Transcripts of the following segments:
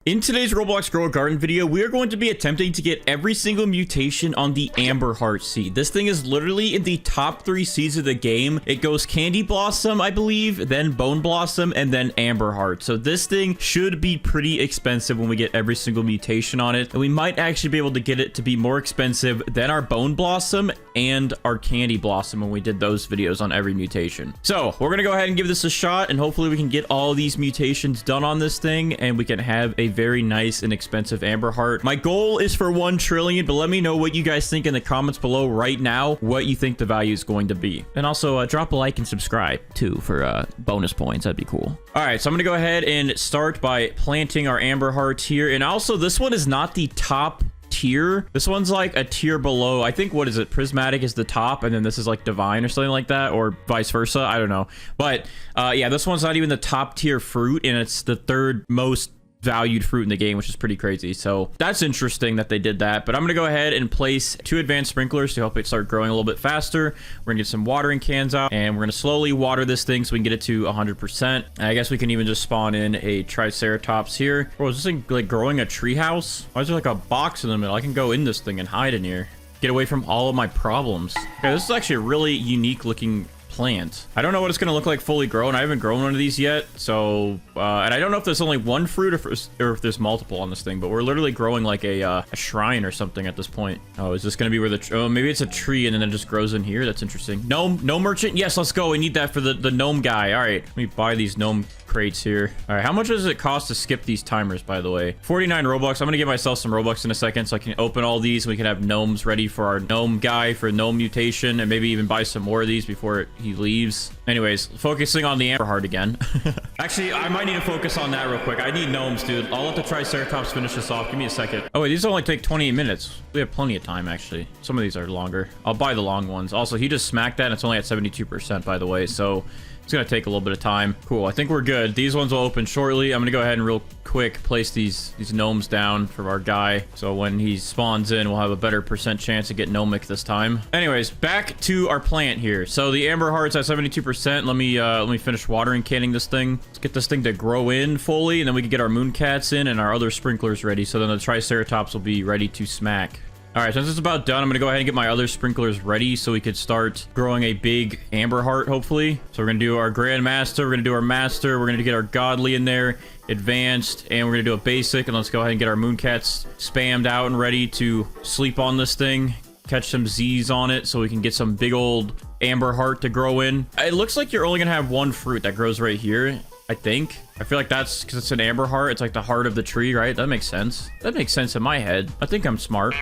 In today's Roblox Grow A Garden video, we are going to be attempting to get every single mutation on the AMBERHEART seed. This thing is literally in the top 3 seeds of the game. It goes Candy Blossom, I believe, then Bone Blossom, and then AMBERHEART. So this thing should be pretty expensive when we get every single mutation on it. And we might actually be able to get it to be more expensive than our Bone Blossom and our Candy Blossom when we did those videos on every mutation. So we're going to go ahead and give this a shot, and hopefully we can get all these mutations done on this thing, and we can have a very nice and expensive AMBERHEART. My goal is for 1 trillion, but let me know what you guys think in the comments below right now, what you think the value is going to be. And also drop a like and subscribe too for bonus points. That'd be cool. All right, so I'm gonna go ahead and start by planting our AMBERHEARTs here. And also, this one is not the top tier. This one's like a tier below. I think, what is it, Prismatic is the top, and then this is like Divine or something like that, or vice versa. I don't know, but yeah, this one's not even the top tier fruit, and it's the 3rd most valued fruit in the game, which is pretty crazy. So that's interesting that they did that. But I'm gonna go ahead and place 2 advanced sprinklers to help it start growing a little bit faster. We're gonna get some watering cans out, and we're gonna slowly water this thing so we can get it to 100%. And I guess we can even just spawn in a Triceratops here. Bro, is this thing like growing a tree house? Why is there like a box in the middle? I can go in this thing and hide in here, get away from all of my problems. Okay, this is actually a really unique looking plant. I don't know what it's going to look like fully grown. I haven't grown one of these yet, so and I don't know if there's only one fruit or if there's multiple on this thing, but we're literally growing like a shrine or something at this point. Oh, is this going to be where the oh, maybe it's a tree and then it just grows in here? That's interesting. Gnome merchant, yes, let's go. We need that for the gnome guy. All right, let me buy these gnome crates here. All right, how much does it cost to skip these timers, by the way? 49 Robux. I'm gonna give myself some Robux in a second so I can open all these. We can have gnomes ready for our gnome guy for gnome mutation, and maybe even buy some more of these before he leaves. Anyways, focusing on the AMBERHEART again. Actually, I might need to focus on that real quick. I need gnomes, dude. I'll let the Triceratops finish this off. Give me a second. Oh wait, these only take 28 minutes. We have plenty of time, actually. Some of these are longer. I'll buy the long ones. Also, he just smacked that, and it's only at 72%, by the way, so it's gonna take a little bit of time. Cool, I think we're good. These ones will open shortly. I'm gonna go ahead and real quick place these gnomes down for our guy, so when he spawns in, we'll have a better % chance to get gnomic this time. Anyways, back to our plant here. So the AMBERHEART's at 72%. Let me finish watering canning this thing. Let's get this thing to grow in fully, and then we can get our mooncats in and our other sprinklers ready, so then the Triceratops will be ready to smack. All right, since it's about done, I'm gonna go ahead and get my other sprinklers ready so we could start growing a big AMBERHEART, hopefully. So we're gonna do our Grandmaster, we're gonna do our Master, we're gonna get our Godly in there, Advanced, and we're gonna do a Basic, and let's go ahead and get our Mooncats spammed out and ready to sleep on this thing, catch some Z's on it so we can get some big old AMBERHEART to grow in. It looks like you're only gonna have 1 fruit that grows right here, I think. I feel like that's because it's an AMBERHEART. It's like the heart of the tree, right? That makes sense. That makes sense in my head. I think I'm smart.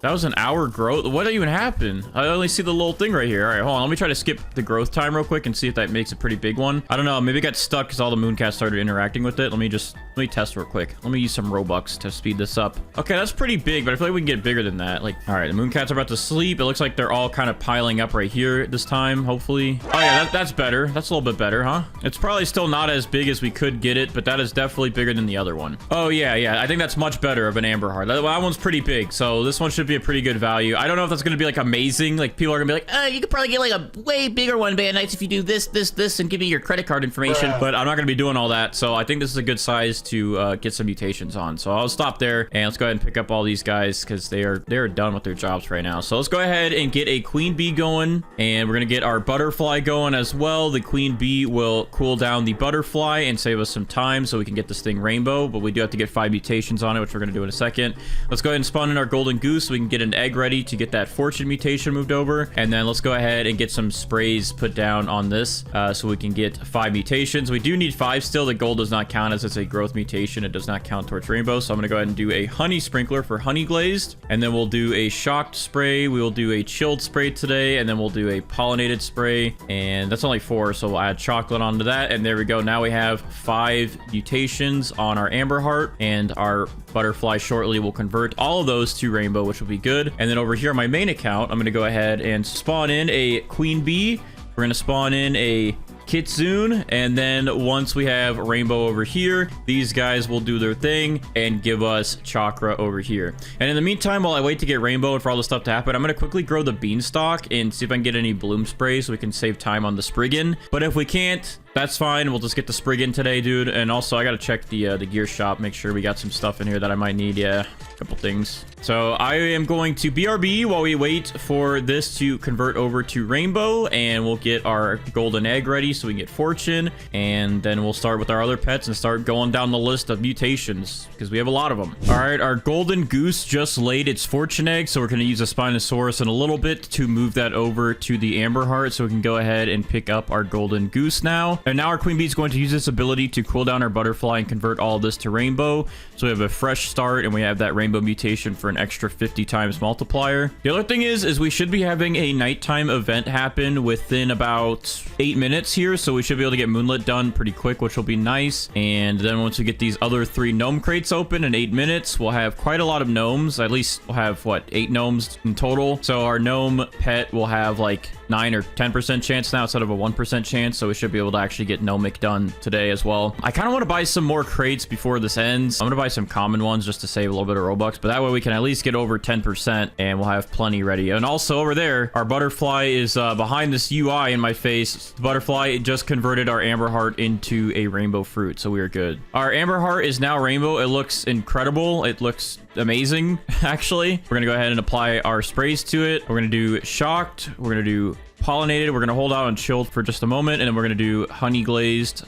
That was an hour growth. What even happened? I only see the little thing right here. All right, hold on. Let me try to skip the growth time real quick and see if that makes a pretty big one. I don't know. Maybe it got stuck because all the mooncats started interacting with it. Let me test real quick. Let me use some Robux to speed this up. Okay, that's pretty big, but I feel like we can get bigger than that. Like, all right, the mooncats are about to sleep. It looks like they're all kind of piling up right here this time, hopefully. Oh yeah, that's better. That's a little bit better, huh? It's probably still not as big as we could get it, but that is definitely bigger than the other one. Oh yeah. I think that's much better of an AMBERHEART. That one's pretty big, so this one should be a pretty good value. I don't know if that's going to be like amazing. Like, people are gonna be like, you could probably get like a way bigger one, Bandites, if you do this, and give me your credit card information. But I'm not going to be doing all that. So I think this is a good size to get some mutations on. So I'll stop there and let's go ahead and pick up all these guys because they're done with their jobs right now. So let's go ahead and get a queen bee going, and we're going to get our butterfly going as well. The queen bee will cool down the butterfly and save us some time so we can get this thing rainbow, but we do have to get 5 mutations on it, which we're going to do in a second. Let's go ahead and spawn in our golden goose so we can get an egg ready to get that fortune mutation moved over. And then let's go ahead and get some sprays put down on this so we can get 5 mutations. We do need 5 still. The gold does not count as it's a growth mutation. It does not count towards rainbow. So I'm gonna go ahead and do a honey sprinkler for honey glazed, and then we'll do a shocked spray. We will do a chilled spray today, and then we'll do a pollinated spray, and that's only 4, so we'll add chocolate onto that. And there we go. Now we have 5 mutations on our AMBERHEART, and our butterfly shortly will convert all of those to rainbow, which will be good. And then over here on my main account, I'm going to go ahead and spawn in a queen bee. We're going to spawn in a Kitsune, and then once we have rainbow over here, these guys will do their thing and give us chakra over here. And in the meantime, while I wait to get rainbow and for all this stuff to happen, I'm going to quickly grow the beanstalk and see if I can get any bloom spray so we can save time on the Spriggan. But if we can't, That's fine. We'll just get the sprig in today, dude. And also, I gotta check the gear shop, make sure we got some stuff in here that I might need. Yeah, a couple things. So I am going to BRB while we wait for this to convert over to rainbow, and we'll get our golden egg ready so we can get fortune, and then we'll start with our other pets and start going down the list of mutations because we have a lot of them. All right, our golden goose just laid its fortune egg, so we're going to use a Spinosaurus in a little bit to move that over to the Amberheart, so we can go ahead and pick up our golden goose now. And now our queen bee is going to use this ability to cool down our butterfly and convert all of this to rainbow, so we have a fresh start and we have that rainbow mutation for an extra 50 times multiplier. The other thing is we should be having a nighttime event happen within about 8 minutes here, so we should be able to get moonlit done pretty quick, which will be nice. And then once we get these other 3 gnome crates open in 8 minutes, we'll have quite a lot of gnomes. At least we'll have, what, 8 gnomes in total. So our gnome pet will have like 9 or 10% chance now instead of a 1% chance, so we should be able to actually get gnomic done today as well. I kind of want to buy some more crates before this ends. I'm gonna buy some common ones just to save a little bit of Robux, but that way we can at least get over 10% and we'll have plenty ready. And also over there, our butterfly is behind this UI in my face. The butterfly just converted our Amberheart into a rainbow fruit, so we are good. Our Amberheart is now rainbow. It looks incredible. It looks amazing, actually. We're gonna go ahead and apply our sprays to it. We're gonna do shocked. We're gonna do pollinated. We're gonna hold out on chilled for just a moment, and then we're gonna do honey glazed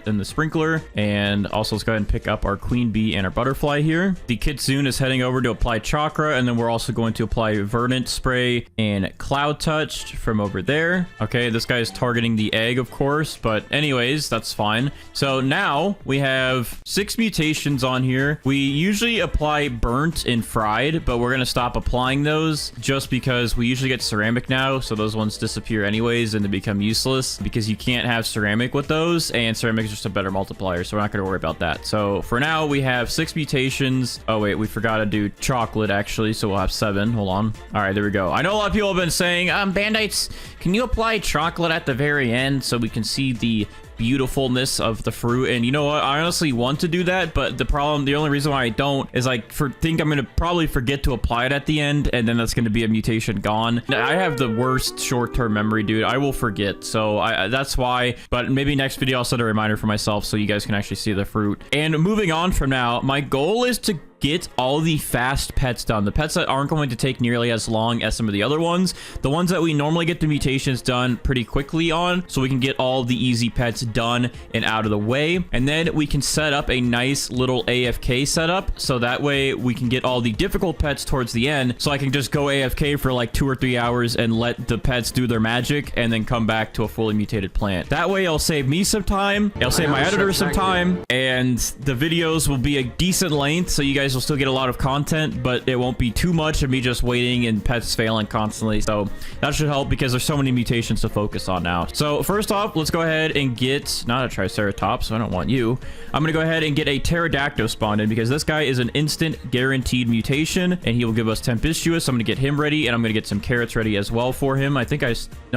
in the sprinkler. And also let's go ahead and pick up our queen bee and our butterfly here. The kitsune is heading over to apply chakra, and then we're also going to apply verdant spray and cloud touch from over there. Okay, this guy is targeting the egg, of course, but anyways, that's fine. So now we have 6 mutations on here. We usually apply burnt and fried, but we're gonna stop applying those just because we usually get ceramic now, so those ones disappear anyways and they become useless because you can't have ceramic with those, and ceramic is just a better multiplier, so we're not going to worry about that. So for now we have 6 mutations. Oh wait, we forgot to do chocolate actually, so we'll have 7. Hold on. All right, there we go. I know a lot of people have been saying, Bandites, can you apply chocolate at the very end so we can see the beautifulness of the fruit? And you know what, I honestly want to do that, but the only reason why I don't is I think I'm gonna probably forget to apply it at the end, and then that's gonna be a mutation gone. I have the worst short-term memory, dude. I will forget, so that's why. But maybe next video I'll set a reminder for myself so you guys can actually see the fruit. And moving on from now, my goal is to get all the fast pets done, the pets that aren't going to take nearly as long as some of the other ones, the ones that we normally get the mutations done pretty quickly on, so we can get all the easy pets done and out of the way. And then we can set up a nice little AFK setup, so that way we can get all the difficult pets towards the end, so I can just go AFK for like 2 or 3 hours and let the pets do their magic and then come back to a fully mutated plant. That way it'll save me some time, it'll save my editor some time, and the videos will be a decent length, so you guys will still get a lot of content, but it won't be too much of me just waiting and pets failing constantly. So that should help because there's so many mutations to focus on now. So first off, let's go ahead and get, not a Triceratops, so I don't want you. I'm gonna go ahead and get a Pterodactyl spawned in because this guy is an instant guaranteed mutation and he will give us tempestuous. So I'm gonna get him ready, and I'm gonna get some carrots ready as well for him. I think no,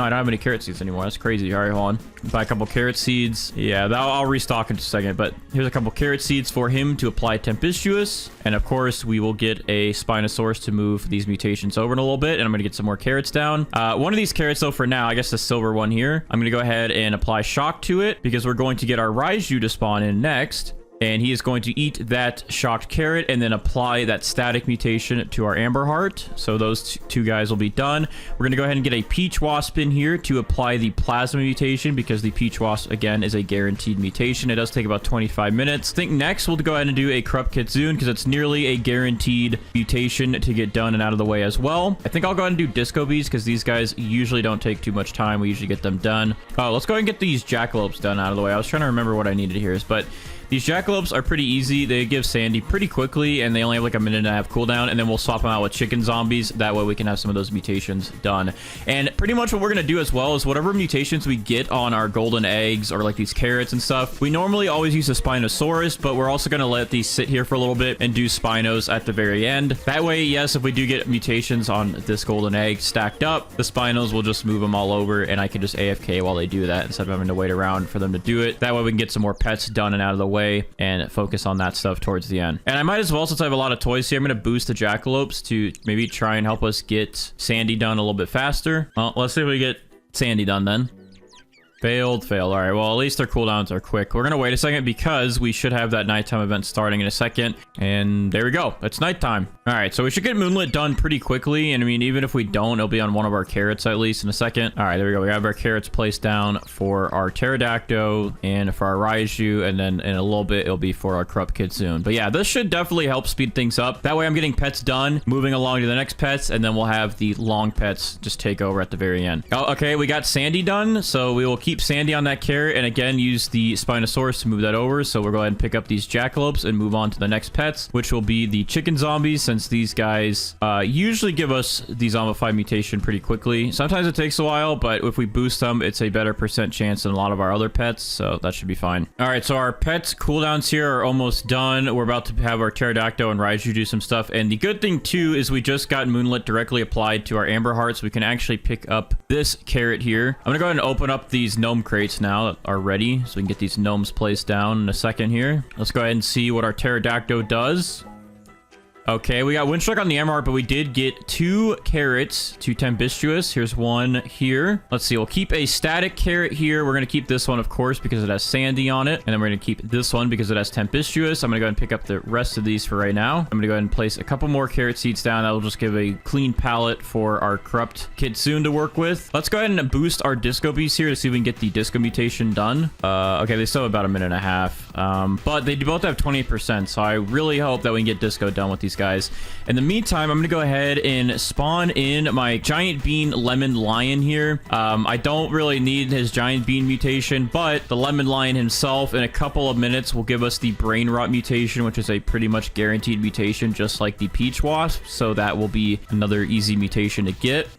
I don't have any carrot seeds anymore. That's crazy. All right, hold on. Buy a couple carrot seeds. Yeah, I'll restock in just a second, but here's a couple carrot seeds for him to apply tempestuous. And of course, we will get a Spinosaurus to move these mutations over in a little bit, and I'm going to get some more carrots down. One of these carrots, though, for now, I guess the silver one here, I'm going to go ahead and apply shock to it because we're going to get our Raiju to spawn in next. And he is going to eat that shocked carrot and then apply that static mutation to our Amberheart. So those 2 guys will be done. We're going to go ahead and get a Peach Wasp in here to apply the plasma mutation because the Peach Wasp, again, is a guaranteed mutation. It does take about 25 minutes. I think next we'll go ahead and do a Corrupt Kitsune because it's nearly a guaranteed mutation to get done and out of the way as well. I think I'll go ahead and do Disco Bees because these guys usually don't take too much time. We usually get them done. Oh, let's go ahead and get these Jackalopes done out of the way. I was trying to remember what I needed here, but these jackalopes are pretty easy. They give Sandy pretty quickly, and they only have like a minute and a half cooldown, and then we'll swap them out with chicken zombies. That way we can have some of those mutations done. And pretty much what we're going to do as well is whatever mutations we get on our golden eggs or like these carrots and stuff, we normally always use a Spinosaurus, but we're also going to let these sit here for a little bit and do Spinos at the very end. That way, yes, if we do get mutations on this golden egg stacked up, the Spinos will just move them all over, and I can just AFK while they do that instead of having to wait around for them to do it. That way we can get some more pets done and out of the way and focus on that stuff towards the end. And I might as well, since I have a lot of toys here, I'm going to boost the jackalopes to maybe try and help us get Sandy done a little bit faster. Well, let's see if we get Sandy done then. Failed, failed. All right, well, at least their cooldowns are quick. We're gonna wait a second because we should have that nighttime event starting in a second. And there we go. It's nighttime. All right, so we should get Moonlit done pretty quickly. And I mean, even if we don't, it'll be on one of our carrots at least in a second. All right, there we go. We have our carrots placed down for our Pterodactyl and for our Raiju. And then in a little bit, it'll be for our Corrupt Kitsune. But yeah, this should definitely help speed things up. That way I'm getting pets done, moving along to the next pets, and then we'll have the long pets just take over at the very end. Oh, okay, we got Sandy done. So we will keep Sandy on that carrot and again use the Spinosaurus to move that over. So we'll go ahead and pick up these jackalopes and move on to the next pets, which will be the chicken zombies, since these guys usually give us the zombified mutation pretty quickly. Sometimes it takes a while, but if we boost them, it's a better % chance than a lot of our other pets, so that should be fine. All right, so our pets cooldowns here are almost done. We're about to have our Pterodactyl and Raiju do some stuff, and the good thing too is we just got Moonlit directly applied to our Amberheart, so we can actually pick up this carrot here. I'm gonna go ahead and open up these gnome crates now that are ready, so we can get these gnomes placed down in a second here. Let's go ahead and see what our Pterodactyl does. Okay, we got Windstrike on the Amberheart, but we did get 2 carrots to Tempestuous. Here's one here. Let's see. We'll keep a static carrot here. We're going to keep this one, of course, because it has Sandy on it. And then we're going to keep this one because it has Tempestuous. I'm going to go ahead and pick up the rest of these for right now. I'm going to go ahead and place a couple more carrot seeds down. That will just give a clean palette for our Corrupt Kitsune to work with. Let's go ahead and boost our Disco Beast here to see if we can get the Disco mutation done. Okay, they still have about a minute and a half. But they both have 28%, so I really hope that we can get Disco done with these guys. In the meantime, I'm gonna go ahead and spawn in my Giant Bean Lemon Lion here. I don't really need his Giant Bean mutation, but the Lemon Lion himself in a couple of minutes will give us the Brain Rot mutation, which is a pretty much guaranteed mutation, just like the Peach Wasp. So that will be another easy mutation to get.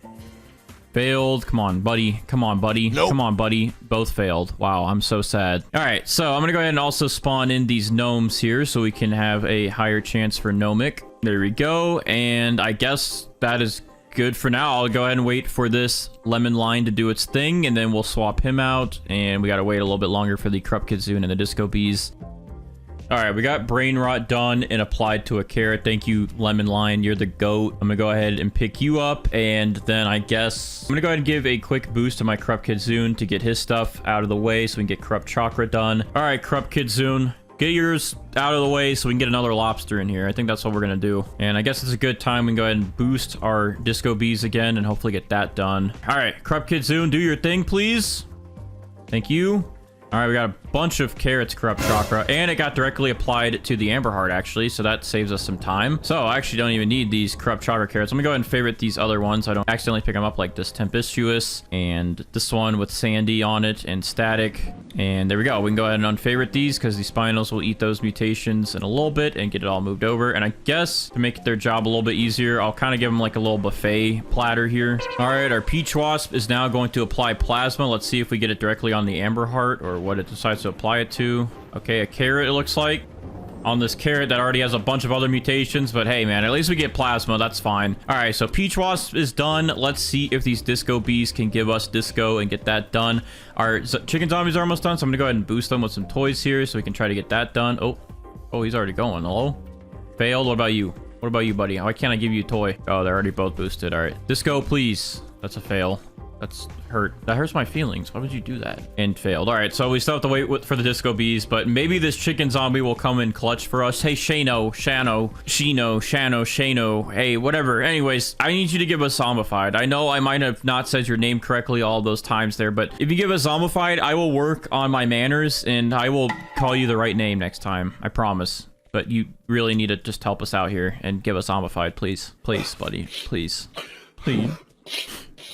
Failed. Come on, buddy. Come on, buddy. Nope. Come on, buddy. Both failed. Wow, I'm so sad. All right, so I'm gonna go ahead and also spawn in these gnomes here so we can have a higher chance for gnomic. There we go. And I guess that is good for now. I'll go ahead and wait for this Lemon Line to do its thing, and then we'll swap him out. And we gotta wait a little bit longer for the Corrupt Kitsune and the Disco Bees. All right, we got Brain Rot done and applied to a carrot. Thank you, Lemon Lion. You're the GOAT. I'm gonna go ahead and pick you up, and then I guess I'm gonna go ahead and give a quick boost to my Corrupt Kitsune to get his stuff out of the way so we can get Corrupt Chakra done. All right, Corrupt Kitsune, get yours out of the way so we can get another lobster in here. I think that's what we're gonna do. And I guess it's a good time we can go ahead and boost our Disco Bees again and hopefully get that done. All right, Corrupt Kitsune, do your thing, please. Thank you. All right, we got a bunch of carrots, Corrupt Chakra, and it got directly applied to the Amberheart, actually, so that saves us some time. So I actually don't even need these Corrupt Chakra carrots. I'm gonna go ahead and favorite these other ones so I don't accidentally pick them up, like this Tempestuous and this one with Sandy on it and Static. And there we go. We can go ahead and unfavorite these because the Spinos will eat those mutations in a little bit and get it all moved over. And I guess to make their job a little bit easier, I'll kind of give them like a little buffet platter here. All right, our Peach Wasp is now going to apply Plasma. Let's see if we get it directly on the Amberheart or what it decides to apply it to. Okay, a carrot, it looks like, on this carrot that already has a bunch of other mutations, but hey man, at least we get Plasma. That's fine. All right, so Peach Wasp is done. Let's see if these Disco Bees can give us Disco and get that done. Our chicken zombies are almost done, so I'm gonna go ahead and boost them with some toys here so we can try to get that done. Oh, he's already going. Hello? Failed. What about you? What about you, buddy? Why can't I give you a toy? Oh, they're already both boosted. All right, Disco, please. That's a fail. That's hurt. That hurts my feelings. Why would you do that? And failed. All right, so we still have to wait for the Disco Bees, but maybe this chicken zombie will come in clutch for us. Hey, Shano, Shano. Hey, whatever. Anyways, I need you to give us Zombified. I know I might have not said your name correctly all those times there, but if you give us Zombified, I will work on my manners and I will call you the right name next time. I promise. But you really need to just help us out here and give us Zombified, please. Please, buddy. Please. Please.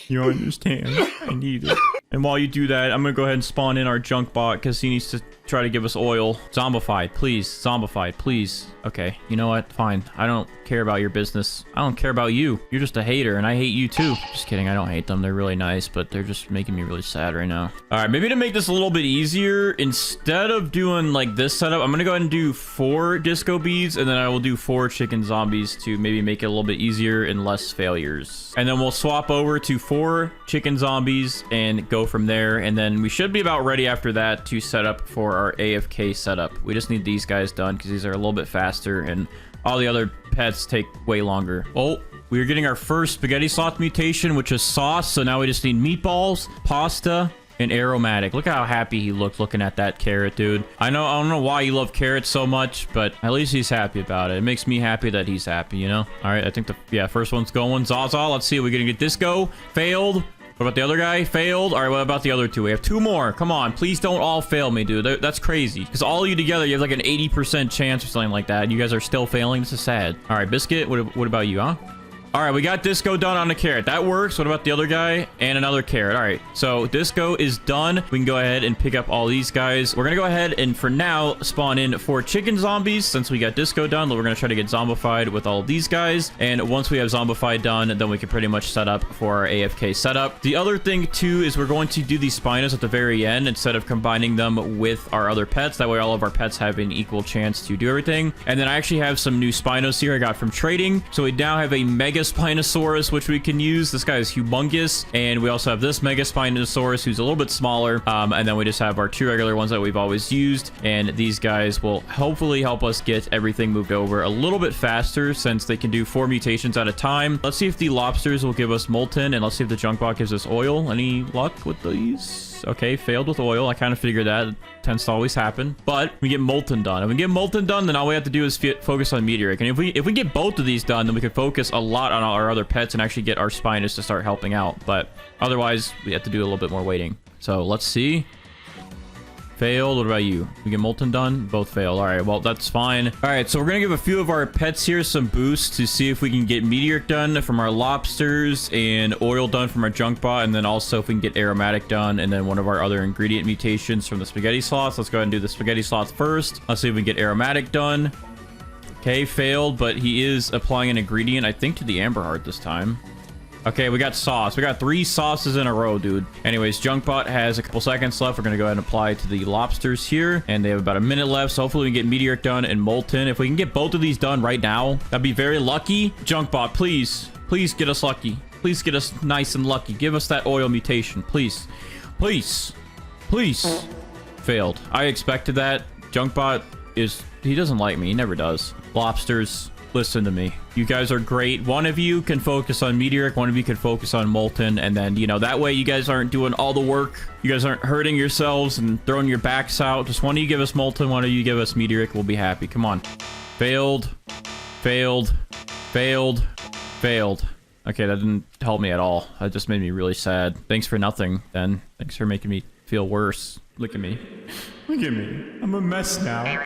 You understand. I need it. And while you do that, I'm gonna go ahead and spawn in our junk bot because he needs to try to give us oil. Zombified, please. Zombified, please. Okay, you know what? Fine. I don't care about your business. I don't care about you. You're just a hater, and I hate you too. Just kidding. I don't hate them. They're really nice, but they're just making me really sad right now. All right, maybe to make this a little bit easier, instead of doing like this setup, I'm gonna go ahead and do 4 Disco Bees, and then I will do 4 chicken zombies to maybe make it a little bit easier and less failures. And then we'll swap over to 4 chicken zombies and go from there. And then we should be about ready after that to set up for our AFK setup. We just need these guys done because these are a little bit faster and all the other pets take way longer. Oh, we're getting our first spaghetti sauce mutation, which is sauce. So now we just need meatballs, pasta, and aromatic. Look how happy he looked looking at that carrot, dude. I don't know why you love carrots so much, but at least he's happy about it. It makes me happy that he's happy, you know? All right, I think first one's going. Zaza, let's see. Are we gonna get Disco? Failed. What about the other guy? Failed. All right, what about the other two? We have 2 more. Come on, please don't all fail me, dude. That's crazy. Because all of you together, you have like an 80% chance or something like that. You guys are still failing. This is sad. All right, Biscuit, what about you, huh? All right, we got Disco done on the carrot. That works. What about the other guy? And another carrot. All right, so Disco is done. We can go ahead and pick up all these guys. We're going to go ahead and, for now, spawn in 4 chicken zombies. Since we got Disco done, we're going to try to get zombified with all of these guys. And once we have zombified done, then we can pretty much set up for our AFK setup. The other thing, too, is we're going to do these Spinos at the very end instead of combining them with our other pets. That way, all of our pets have an equal chance to do everything. And then I actually have some new Spinos here I got from trading. So we now have a Mega Spinosaurus, which we can use. This guy is humongous. And we also have this Mega Spinosaurus, who's a little bit smaller. And then we just have our 2 regular ones that we've always used. And these guys will hopefully help us get everything moved over a little bit faster since they can do 4 mutations at a time. Let's see if the lobsters will give us molten, and let's see if the junk bot gives us oil. Any luck with these? Okay, failed with oil. I kind of figured that. It tends to always happen. But we get molten done. If we get molten done, then all we have to do is focus on meteoric. And if we get both of these done, then we can focus a lot on our other pets and actually get our Spinos to start helping out. But otherwise, we have to do a little bit more waiting. So let's see. Failed. What about you? We get molten done? Both failed. All right, well, that's fine. All right, so we're going to give a few of our pets here some boosts to see if we can get meteoric done from our lobsters and oil done from our junk bot, and then also if we can get aromatic done, and then one of our other ingredient mutations from the spaghetti sloths. Let's go ahead and do the spaghetti sloth first. Let's see if we can get aromatic done. Okay, failed, but he is applying an ingredient, I think, to the AMBERHEART this time. Okay, we got sauce. We got 3 sauces in a row, dude. Anyways, Junkbot has a couple seconds left. We're going to go ahead and apply to the lobsters here. And they have about a minute left. So hopefully we can get meteoric done and molten. If we can get both of these done right now, that'd be very lucky. Junkbot, please. Please get us lucky. Please get us nice and lucky. Give us that oil mutation. Please. Please. Please. Failed. I expected that. Junkbot is... He doesn't like me. He never does. Lobsters... Listen to me. You guys are great. One of you can focus on meteoric. One of you can focus on molten. And then, you know, that way you guys aren't doing all the work. You guys aren't hurting yourselves and throwing your backs out. Just one of you give us molten. One of you give us meteoric. We'll be happy. Come on. Failed. Failed. Failed. Failed. Okay, that didn't help me at all. That just made me really sad. Thanks for nothing, then. Thanks for making me feel worse. Look at me. Look at me. I'm a mess now.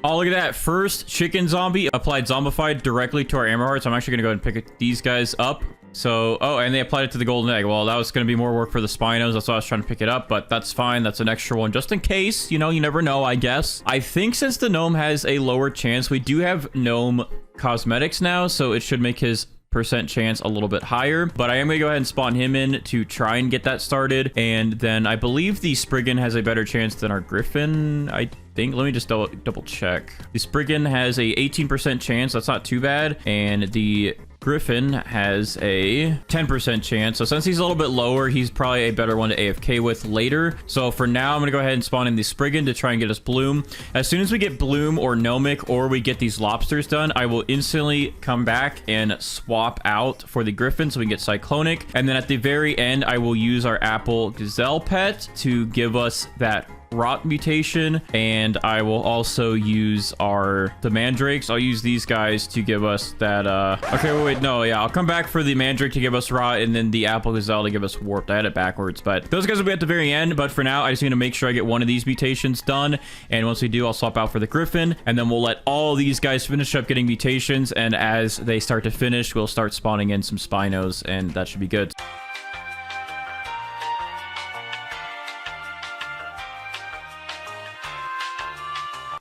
Oh, look at that. First chicken zombie applied zombified directly to our AMBERHEART. So I'm actually going to go ahead and pick these guys up. So, oh, and they applied it to the golden egg. Well, that was going to be more work for the Spinos. That's why I was trying to pick it up, but that's fine. That's an extra one just in case. You know, you never know, I guess. I think since the gnome has a lower chance, we do have gnome cosmetics now, so it should make his percent chance a little bit higher, but I am gonna go ahead and spawn him in to try and get that started. And then I believe the Spriggan has a better chance than our Griffin, I think. Let me just double check. The Spriggan has a 18% chance. That's not too bad. And the Griffin has a 10% chance. So since he's a little bit lower, he's probably a better one to AFK with later. So for now, I'm going to go ahead and spawn in the Spriggan to try and get us Bloom. As soon as we get Bloom or Gnomic, or we get these lobsters done, I will instantly come back and swap out for the Griffin so we can get Cyclonic. And then at the very end, I will use our Apple Gazelle pet to give us that rot mutation, and I will also use the mandrakes. I'll use these guys to give us that okay, wait, no, yeah, I'll come back for the mandrake to give us rot, and then the apple gazelle to give us warped. I had it backwards, but those guys will be at the very end. But for now, I just need to make sure I get one of these mutations done, and once we do, I'll swap out for the Griffin, and then we'll let all these guys finish up getting mutations, and as they start to finish, we'll start spawning in some Spinos, and that should be good.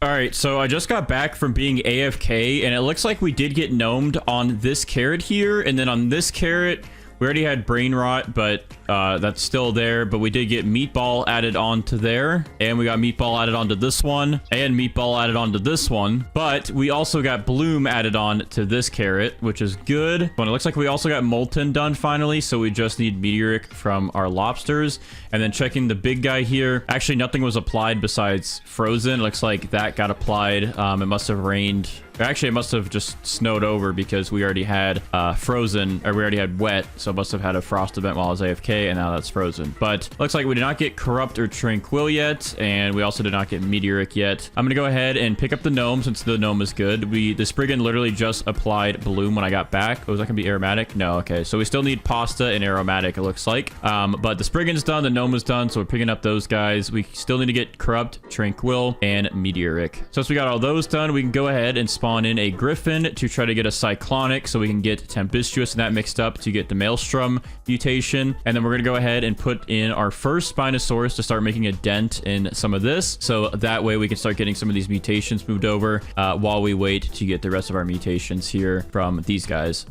All right, so I just got back from being AFK, and it looks like we did get gnomed on this carrot here, and then on this carrot, we already had brain rot, but that's still there. But we did get meatball added on to there, and we got meatball added onto this one, and meatball added onto this one. But we also got bloom added on to this carrot, which is good. But it looks like we also got molten done finally, so we just need meteoric from our lobsters. And then checking the big guy here, actually nothing was applied besides frozen. It looks like that got applied. It must have rained. Actually, it must have just snowed over because we already had frozen, or we already had wet, so it must have had a frost event while I was AFK. AFK, and now that's frozen. But looks like we did not get Corrupt or Tranquil yet, and we also did not get Meteoric yet. I'm gonna go ahead and pick up the Gnome since the Gnome is good. The Spriggan literally just applied Bloom when I got back. Oh, is that gonna be Aromatic? No, okay. So we still need Pasta and Aromatic, it looks like. But the Spriggan's done, the Gnome is done, so we're picking up those guys. We still need to get Corrupt, Tranquil, and Meteoric. So once we got all those done, we can go ahead and spawn in a Griffin to try to get a Cyclonic so we can get Tempestuous and that mixed up to get the Maelstrom mutation. And then we're gonna go ahead and put in our first Spinosaurus to start making a dent in some of this. So that way we can start getting some of these mutations moved over while we wait to get the rest of our mutations here from these guys.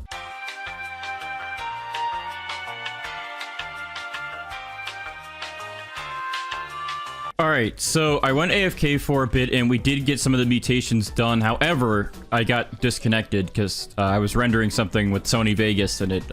All right, so I went AFK for a bit and we did get some of the mutations done. However, I got disconnected because I was rendering something with Sony Vegas and it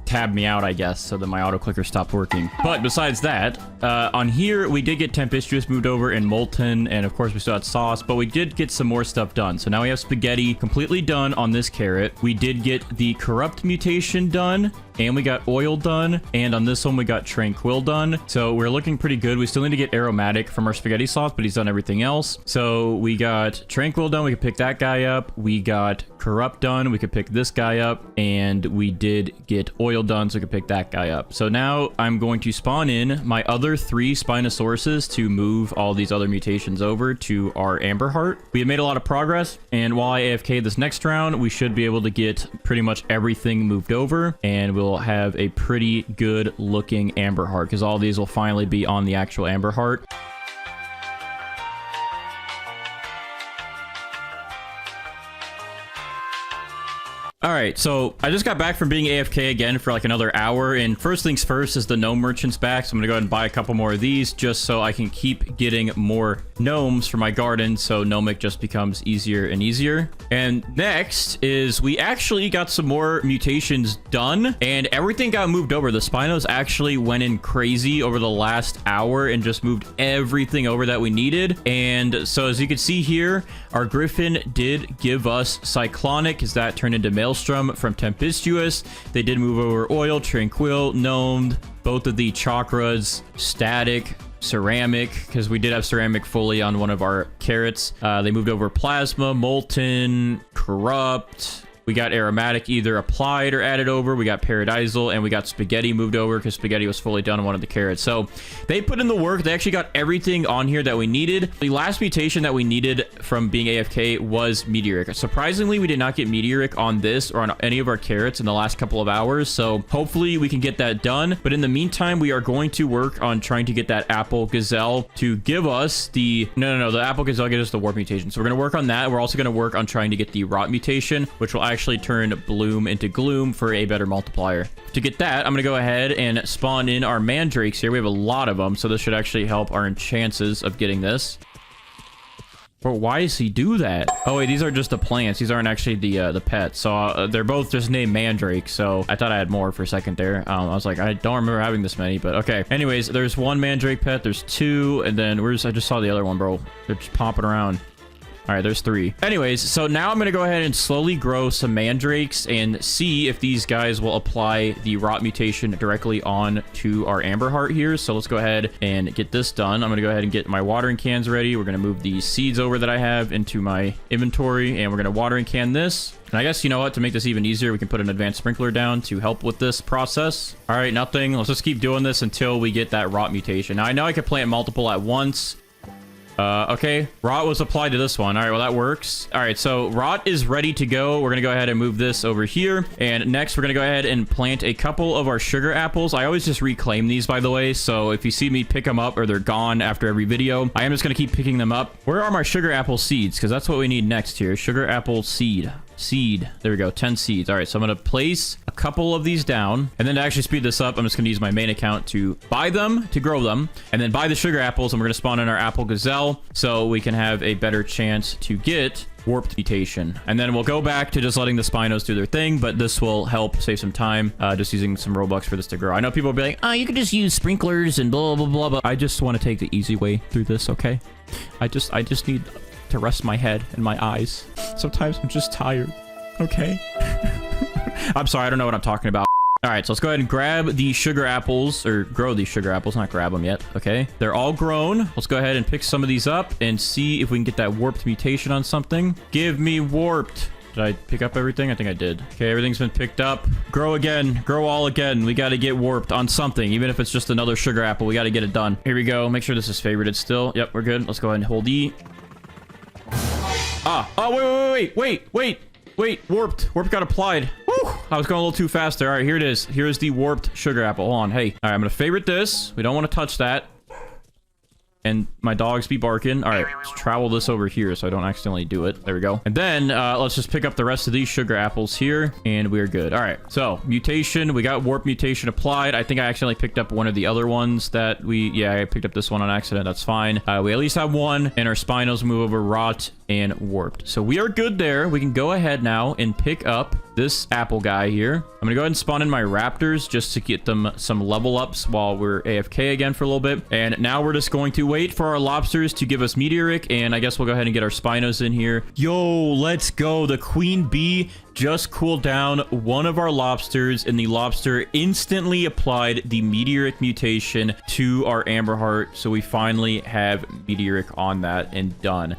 tabbed me out, I guess, so that my auto clicker stopped working. But besides that, on here, we did get Tempestuous moved over and Molten, and of course we still had Sauce, but we did get some more stuff done. So now we have Spaghetti completely done on this carrot. We did get the Corrupt mutation done, and we got Oil done, and on this one we got Tranquil done. So we're looking pretty good. We still need to get Aromatic from our Spaghetti Sauce, but he's done everything else. So we got Tranquil done, we could pick that guy up. We got Corrupt done, we could pick this guy up, and we did get Oil done, so we could pick that guy up. So now I'm going to spawn in my other 3 Spinosauruses to move all these other mutations over to our Amberheart. We have made a lot of progress, and while I AFK this next round, we should be able to get pretty much everything moved over, and we'll have a pretty good looking Amberheart because all these will finally be on the actual Amberheart. All right, so I just got back from being AFK again for like another hour, and first things first is the gnome merchant's back, so I'm gonna go ahead and buy a couple more of these just so I can keep getting more gnomes for my garden, so gnomic just becomes easier and easier. And next is we actually got some more mutations done, and everything got moved over. The Spinos actually went in crazy over the last hour and just moved everything over that we needed. And so as you can see here, our Griffin did give us Cyclonic, because that turned into Maelstrom from Tempestuous. They did move over Oil, Tranquil, Gnomed, both of the Chakras, Static, Ceramic, because we did have Ceramic fully on one of our carrots. They moved over Plasma, Molten, Corrupt. We got Aromatic either applied or added over. We got Paradisal, and we got Spaghetti moved over because Spaghetti was fully done on one of the carrots. So they put in the work. They actually got everything on here that we needed. The last mutation that we needed from being AFK was Meteoric. Surprisingly, we did not get Meteoric on this or on any of our carrots in the last couple of hours. So hopefully we can get that done. But in the meantime, we are going to work on trying to get that Apple Gazelle to give us the... No, the Apple Gazelle gives us the Warp mutation. So we're going to work on that. We're also going to work on trying to get the Rot mutation, which will actually turn Bloom into Gloom for a better multiplier. To get that, I'm going to go ahead and spawn in our Mandrakes here. We have a lot of them, so this should actually help our chances of getting this. But why does he do that? Oh, wait, these are just the plants. These aren't actually the pets. So they're both just named Mandrake. So I thought I had more for a second there. I was like, I don't remember having this many, but okay. Anyways, there's one Mandrake pet. There's 2. And then I just saw the other one, bro. They're just popping around. All right, there's 3. Anyways, so now I'm going to go ahead and slowly grow some Mandrakes and see if these guys will apply the Rot mutation directly on to our Amberheart here. So let's go ahead and get this done. I'm going to go ahead and get my watering cans ready. We're going to move these seeds over that I have into my inventory, and we're going to watering can this. And I guess, you know what, to make this even easier, we can put an advanced sprinkler down to help with this process. All right, nothing. Let's just keep doing this until we get that Rot mutation. Now, I know I could plant multiple at once. Okay, Rot was applied to this one. All right, well, that works. All right, so Rot is ready to go. We're gonna go ahead and move this over here, and next we're gonna go ahead and plant a couple of our sugar apples. I always just reclaim these, by the way, so if you see me pick them up or they're gone after every video, I am just gonna keep picking them up. Where are my sugar apple seeds? Because that's what we need next here. Sugar apple seed. There we go, 10 seeds. All right, so I'm gonna place a couple of these down, and then to actually speed this up, I'm just gonna use my main account to buy them, to grow them, and then buy the sugar apples, and we're gonna spawn in our Apple Gazelle so we can have a better chance to get Warped mutation. And then we'll go back to just letting the Spinos do their thing, but this will help save some time, just using some Robux for this to grow. I know people will be like, oh, you can just use sprinklers and blah, blah, blah, but I just want to take the easy way through this, okay? I just need to rest my head and my eyes. Sometimes I'm just tired, okay? I'm sorry, I don't know what I'm talking about. All right, so let's go ahead and grab the sugar apples, or grow these sugar apples, not grab them yet. Okay, they're all grown. Let's go ahead and pick some of these up and see if we can get that warped mutation on something. Give me warped. Did I pick up everything? I think I did. Okay, everything's been picked up. Grow again. Grow all again. We got to get warped on something. Even if it's just another sugar apple, we got to get it done. Here we go. Make sure this is favorited still. Yep, we're good. Let's go ahead and hold E. Ah. Oh, wait. Warped. Warped got applied. Woo! I was going a little too fast there. All right, here it is. Here's the warped sugar apple. Hold on. Hey. All right, I'm going to favorite this. We don't want to touch that. And my dogs be barking. All right, let's travel this over here so I don't accidentally do it. There we go. And then let's just pick up the rest of these sugar apples here, and we're good. All right, so mutation. We got warp mutation applied. I think I accidentally picked up one of the other ones that yeah, I picked up this one on accident. That's fine. We at least have one, and our spinos move over rot and warped. So we are good there. We can go ahead now and pick up this apple guy here. I'm gonna go ahead and spawn in my raptors just to get them some level ups while we're AFK again for a little bit. And now we're just going to wait for our lobsters to give us meteoric, and I guess we'll go ahead and get our spinos in here. Yo, let's go. The queen bee just cooled down one of our lobsters, and the lobster instantly applied the meteoric mutation to our amberheart. So we finally have meteoric on that and done.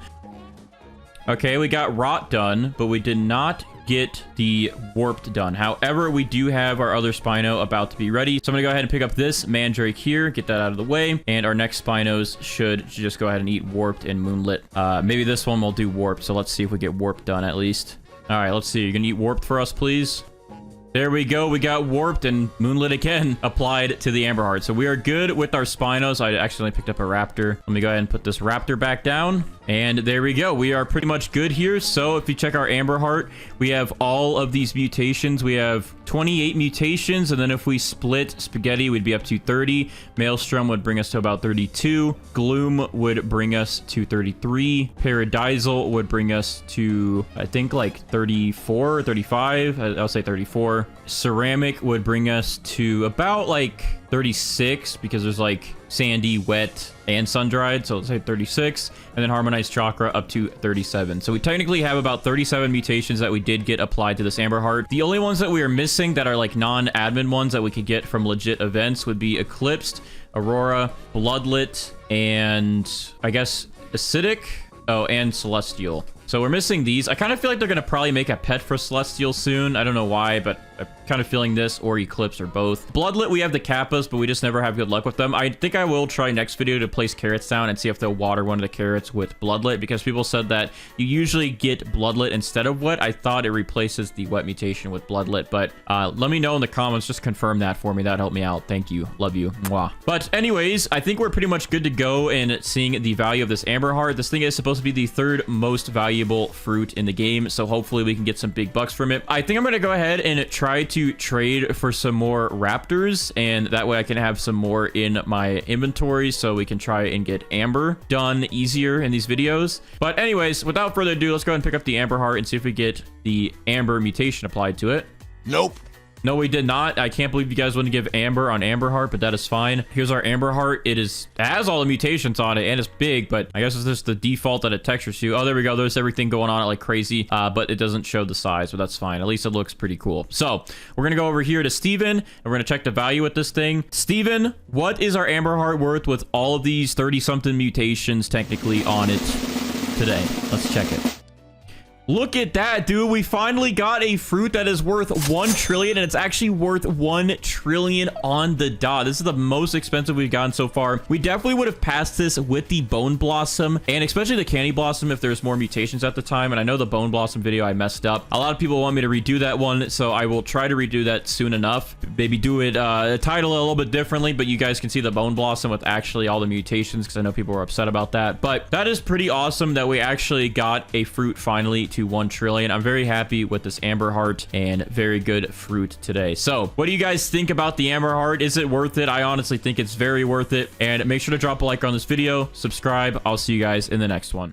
Okay, we got rot done, but we did not get the warped done. However, we do have our other spino about to be ready. So I'm gonna go ahead and pick up this mandrake here, get that out of the way, and our next spinos should just go ahead and eat warped and moonlit. Maybe this one will do warped, so let's see if we get warped done at least. All right, let's see. You're gonna eat warped for us, please? There we go. We got warped and moonlit again applied to the amberheart. So we are good with our spinos. I accidentally picked up a raptor. Let me go ahead and put this raptor back down. And there we go. We are pretty much good here. So if you check our amberheart, we have all of these mutations. We have 28 mutations. And then if we split spaghetti, we'd be up to 30. Maelstrom would bring us to about 32. Gloom would bring us to 33. Paradisal would bring us to, I think, like 34 or 35. I'll say 34. Ceramic would bring us to about like 36 because there's like sandy, wet, and sun-dried, so let's say 36, and then harmonized chakra up to 37. So we technically have about 37 mutations that we did get applied to this amberheart. The only ones that we are missing that are like non-admin ones that we could get from legit events would be Eclipsed, Aurora, Bloodlit, and I guess Acidic. Oh, and Celestial. So we're missing these. I kind of feel like they're going to probably make a pet for Celestial soon. I don't know why, but I'm kind of feeling this or Eclipse or both. Bloodlit, we have the Kappas, but we just never have good luck with them. I think I will try next video to place carrots down and see if they'll water one of the carrots with Bloodlit, because people said that you usually get Bloodlit instead of wet. I thought it replaces the wet mutation with Bloodlit, but let me know in the comments. Just confirm that for me. That'd help me out. Thank you. Love you. Mwah. But anyways, I think we're pretty much good to go in seeing the value of this amberheart. This thing is supposed to be the third most valuable fruit in the game, so hopefully we can get some big bucks from it. I think I'm gonna go ahead and try to trade for some more raptors, and that way I can have some more in my inventory so we can try and get amber done easier in these videos. But anyways, without further ado, let's go ahead and pick up the amberheart and see if we get the amber mutation applied to it. Nope. No, we did not. I can't believe you guys wouldn't give amber on amberheart, but that is fine. Here's our amberheart. It has all the mutations on it, and it's big, but I guess it's just the default that it textures to. Oh, there we go. There's everything going on like crazy, but it doesn't show the size, but that's fine. At least it looks pretty cool. So we're gonna go over here to Steven, and we're gonna check the value with this thing. Steven, what is our amberheart worth with all of these 30-something mutations technically on it today? Let's check it. Look at that, dude. We finally got a fruit that is worth 1 trillion, and it's actually worth 1 trillion on the dot. This is the most expensive we've gotten so far. We definitely would have passed this with the Bone Blossom, and especially the Candy Blossom if there's more mutations at the time. And I know the Bone Blossom video I messed up. A lot of people want me to redo that one, so I will try to redo that soon enough. Maybe do it, title it a little bit differently, but you guys can see the Bone Blossom with actually all the mutations, because I know people were upset about that. But that is pretty awesome that we actually got a fruit finally to 1 trillion. I'm very happy with this amberheart, and very good fruit today. So what do you guys think about the amberheart? Is it worth it? I honestly think it's very worth it. And make sure to drop a like on this video, subscribe. I'll see you guys in the next one.